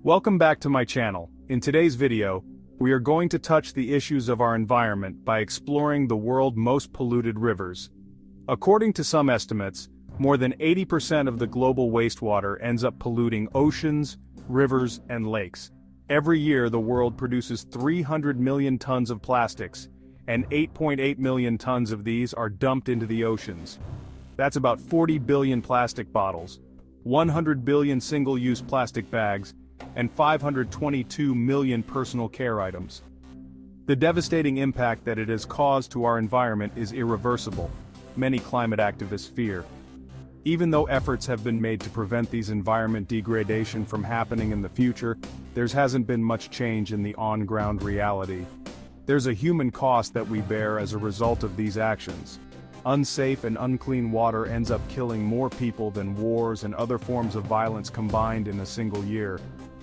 Welcome back to my channel. In today's video, we are going to touch the issues of our environment by exploring the world's most polluted rivers. According to some estimates, more than 80% of the global wastewater ends up polluting oceans, rivers, and lakes. Every year the world produces 300 million tons of plastics, and 8.8 million tons of these are dumped into the oceans. That's about 40 billion plastic bottles, 100 billion single-use plastic bags, and 522 million personal care items. The devastating impact that it has caused to our environment is irreversible, many climate activists fear. Even though efforts have been made to prevent these environment degradation from happening in the future, there hasn't been much change in the on-ground reality. There's a human cost that we bear as a result of these actions. Unsafe and unclean water ends up killing more people than wars and other forms of violence combined in a single year.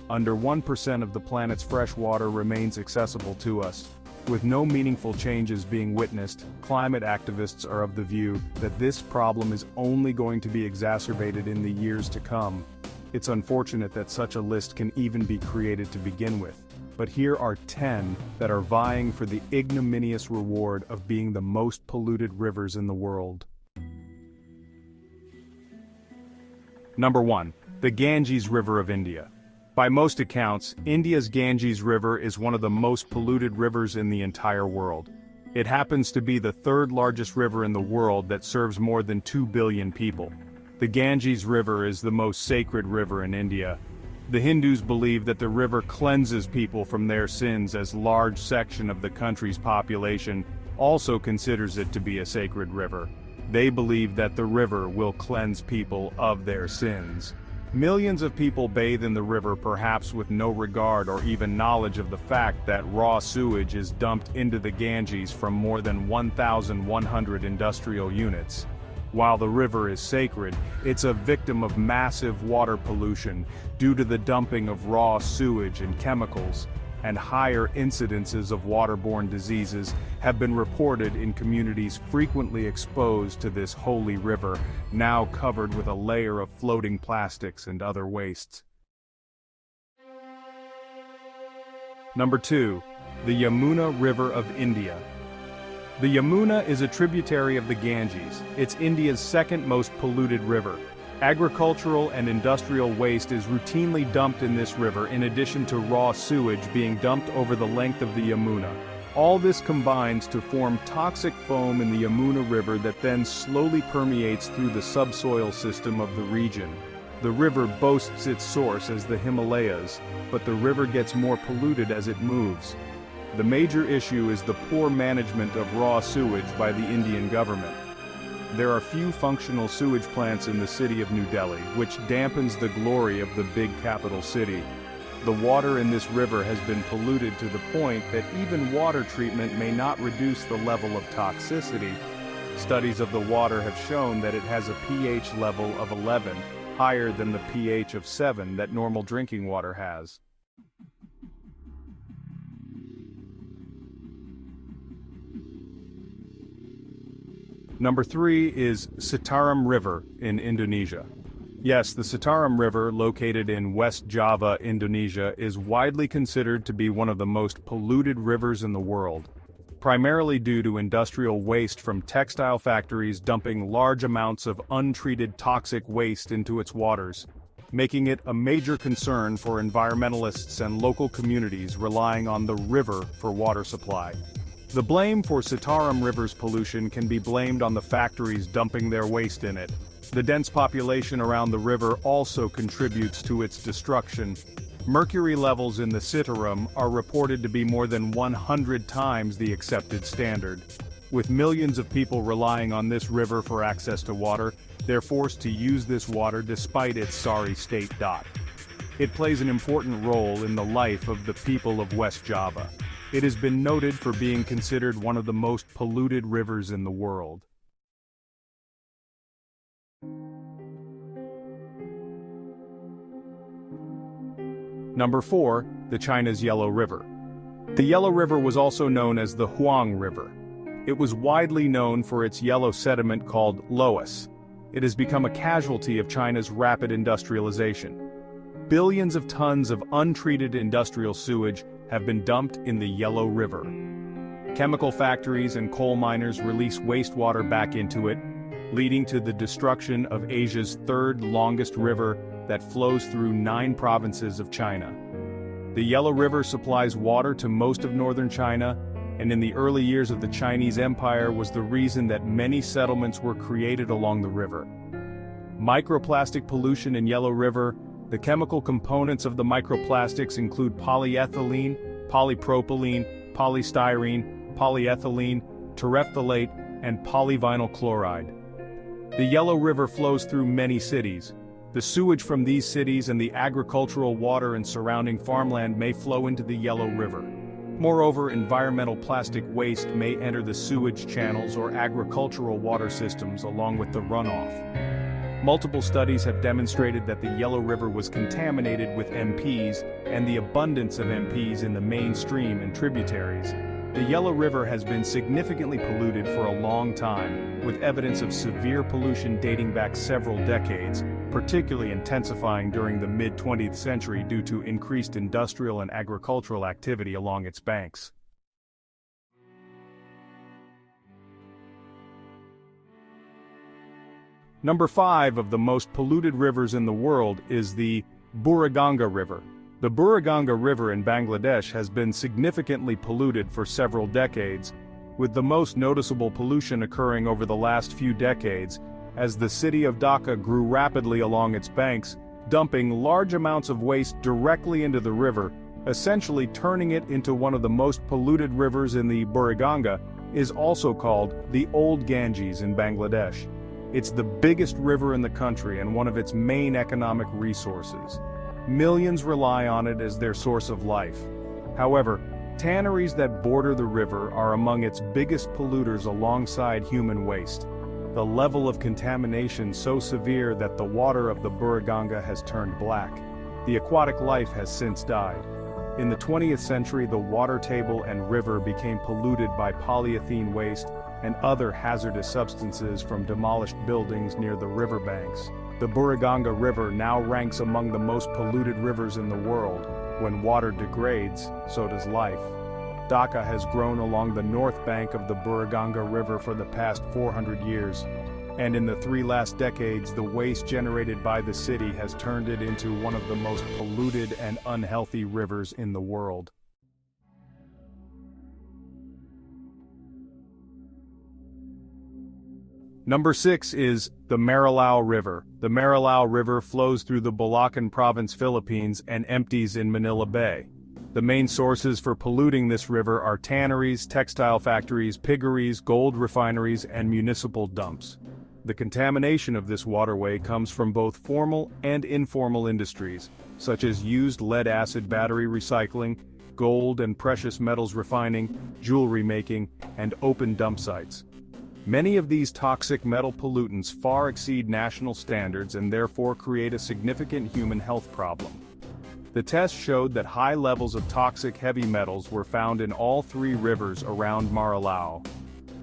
Under 1% of the planet's fresh water remains accessible to us. With no meaningful changes being witnessed, climate activists are of the view that this problem is only going to be exacerbated in the years to come. It's unfortunate that such a list can even be created to begin with, but here are 10 that are vying for the ignominious reward of being the most polluted rivers in the world. Number 1. The Ganges River of India. By most accounts, India's Ganges River is one of the most polluted rivers in the entire world. It happens to be the third largest river in the world that serves more than 2 billion people. The Ganges River is the most sacred river in India. The Hindus believe that the river cleanses people from their sins, as a large section of the country's population also considers it to be a sacred river. They believe that the river will cleanse people of their sins. Millions of people bathe in the river, perhaps with no regard or even knowledge of the fact that raw sewage is dumped into the Ganges from more than 1,100 industrial units. While the river is sacred, it's a victim of massive water pollution due to the dumping of raw sewage and chemicals, and higher incidences of waterborne diseases have been reported in communities frequently exposed to this holy river, now covered with a layer of floating plastics and other wastes. Number 2. The Yamuna River of India. The Yamuna is a tributary of the Ganges. It's India's second most polluted river. Agricultural and industrial waste is routinely dumped in this river, in addition to raw sewage being dumped over the length of the Yamuna. All this combines to form toxic foam in the Yamuna River that then slowly permeates through the subsoil system of the region. The river boasts its source as the Himalayas, but the river gets more polluted as it moves. The major issue is the poor management of raw sewage by the Indian government. There are few functional sewage plants in the city of New Delhi, which dampens the glory of the big capital city. The water in this river has been polluted to the point that even water treatment may not reduce the level of toxicity. Studies of the water have shown that it has a pH level of 11, higher than the pH of 7 that normal drinking water has. Number 3 is Satum River in Indonesia. Yes, the Satum River, located in West Java, Indonesia, is widely considered to be one of the most polluted rivers in the world, primarily due to industrial waste from textile factories dumping large amounts of untreated toxic waste into its waters, making it a major concern for environmentalists and local communities relying on the river for water supply. The blame for Satum River's pollution can be blamed on the factories dumping their waste in it. The dense population around the river also contributes to its destruction. Mercury levels in the Satum are reported to be more than 100 times the accepted standard. With millions of people relying on this river for access to water, they're forced to use this water despite its sorry state. It plays an important role in the life of the people of West Java. It has been noted for being considered one of the most polluted rivers in the world. Number 4, the China's Yellow River. The Yellow River was also known as the Huang River. It was widely known for its yellow sediment called loess. It has become a casualty of China's rapid industrialization. billions of tons of untreated industrial sewage have been dumped in the Yellow River. Chemical factories and coal miners release wastewater back into it, leading to the destruction of Asia's third longest river that flows through 9 provinces of China. The Yellow River supplies water to most of northern China, and in the early years of the Chinese Empire was the reason that many settlements were created along the river. Microplastic pollution in Yellow River. The chemical components of the microplastics include polyethylene, polypropylene, polystyrene, polyethylene, terephthalate, and polyvinyl chloride. The Yellow River flows through many cities. The sewage from these cities and the agricultural water and surrounding farmland may flow into the Yellow River. Moreover, environmental plastic waste may enter the sewage channels or agricultural water systems along with the runoff. Multiple studies have demonstrated that the Yellow River was contaminated with MPs and the abundance of MPs in the main stream and tributaries. The Yellow River has been significantly polluted for a long time, with evidence of severe pollution dating back several decades, particularly intensifying during the mid-20th century due to increased industrial and agricultural activity along its banks. Number 5 of the most polluted rivers in the world is the Buriganga River. The Buriganga River in Bangladesh has been significantly polluted for several decades, with the most noticeable pollution occurring over the last few decades, as the city of Dhaka grew rapidly along its banks, dumping large amounts of waste directly into the river, essentially turning it into one of the most polluted rivers in the Buriganga, is also called the Old Ganges in Bangladesh. It's the biggest river in the country and one of its main economic resources. Millions rely on it as their source of life. However, tanneries that border the river are among its biggest polluters alongside human waste. The level of contamination so severe that the water of the Buriganga has turned black. The aquatic life has since died. In the 20th century, the water table and river became polluted by polyethylene waste and other hazardous substances from demolished buildings near the riverbanks. The Buriganga River now ranks among the most polluted rivers in the world. When water degrades, so does life. Dhaka has grown along the north bank of the Buriganga River for the past 400 years, and in the 3 last decades the waste generated by the city has turned it into one of the most polluted and unhealthy rivers in the world. Number 6 is the Marilla River. The Marilla River flows through the Bulacan Province, Philippines, and empties in Manila Bay. The main sources for polluting this river are tanneries, textile factories, piggeries, gold refineries, and municipal dumps. The contamination of this waterway comes from both formal and informal industries, such as used lead-acid battery recycling, gold and precious metals refining, jewelry making, and open dump sites. Many of these toxic metal pollutants far exceed national standards and therefore create a significant human health problem. The test showed that high levels of toxic heavy metals were found in all 3 rivers around Marilao.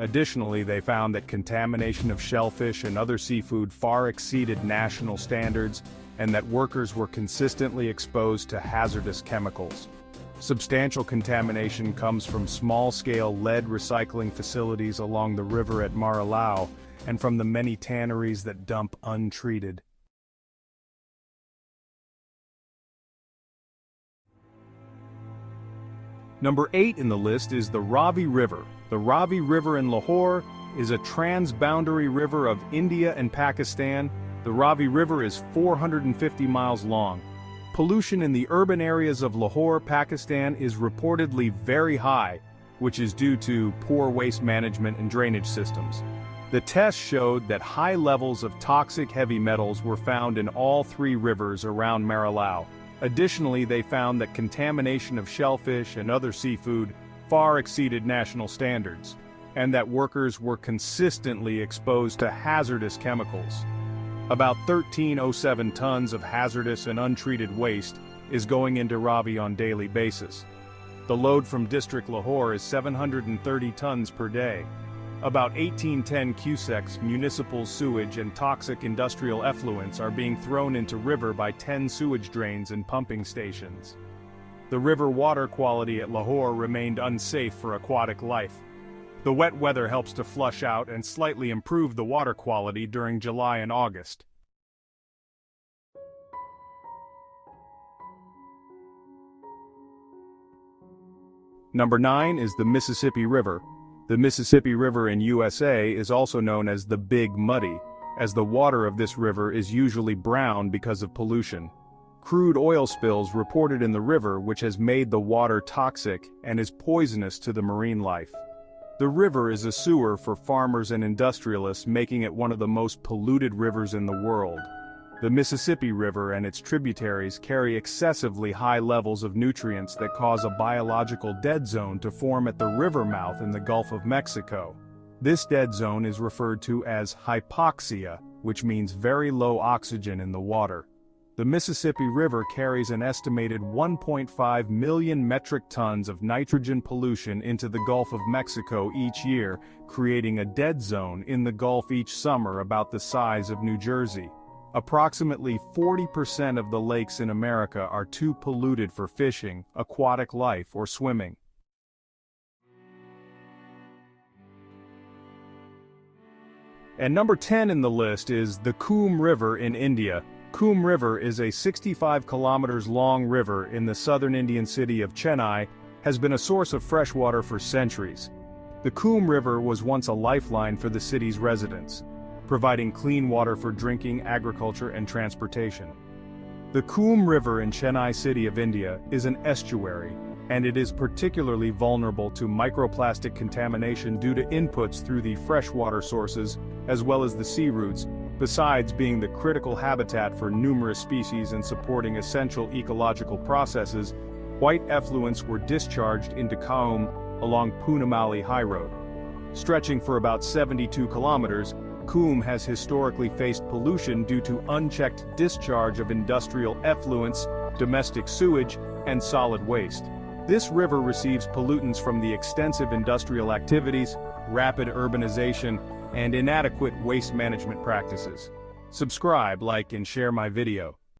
Additionally, they found that contamination of shellfish and other seafood far exceeded national standards, and that workers were consistently exposed to hazardous chemicals. Substantial contamination comes from small-scale lead recycling facilities along the river at Marilao, and from the many tanneries that dump untreated. Number 8 in the list is the Ravi River. The Ravi River in Lahore is a trans-boundary river of India and Pakistan. The Ravi River is 450 miles long. Pollution in the urban areas of Lahore, Pakistan is reportedly very high, which is due to poor waste management and drainage systems. The test showed that high levels of toxic heavy metals were found in all 3 rivers around Marilao. Additionally, they found that contamination of shellfish and other seafood far exceeded national standards, and that workers were consistently exposed to hazardous chemicals. About 1,307 tons of hazardous and untreated waste is going into Ravi on a daily basis. The load from District Lahore is 730 tons per day. About 1810 cusecs municipal sewage and toxic industrial effluents are being thrown into river by 10 sewage drains and pumping stations. The river water quality at Lahore remained unsafe for aquatic life. The wet weather helps to flush out and slightly improve the water quality during July and August. Number 9 is the Mississippi River. The Mississippi River in USA is also known as the Big Muddy, as the water of this river is usually brown because of pollution. Crude oil spills reported in the river, which has made the water toxic and is poisonous to the marine life. The river is a sewer for farmers and industrialists, making it one of the most polluted rivers in the world. The Mississippi River and its tributaries carry excessively high levels of nutrients that cause a biological dead zone to form at the river mouth in the Gulf of Mexico. This dead zone is referred to as hypoxia, which means very low oxygen in the water. The Mississippi River carries an estimated 1.5 million metric tons of nitrogen pollution into the Gulf of Mexico each year, creating a dead zone in the Gulf each summer about the size of New Jersey. Approximately 40% of the lakes in America are too polluted for fishing, aquatic life, or swimming. And number 10 in the list is the Kum River in India. Kum River is a 65 kilometers long river in the southern Indian city of Chennai, has been a source of fresh water for centuries. The Kum River was once a lifeline for the city's residents, providing clean water for drinking, agriculture, and transportation. The Kum River in Chennai city of India is an estuary, and it is particularly vulnerable to microplastic contamination due to inputs through the freshwater sources, as well as the sea routes, besides being the critical habitat for numerous species and supporting essential ecological processes. White effluents were discharged into Kum along Punamali High Road. Stretching for about 72 kilometers, Kum has historically faced pollution due to unchecked discharge of industrial effluents, domestic sewage, and solid waste. This river receives pollutants from the extensive industrial activities, rapid urbanization, and inadequate waste management practices. Subscribe, like, and share my video.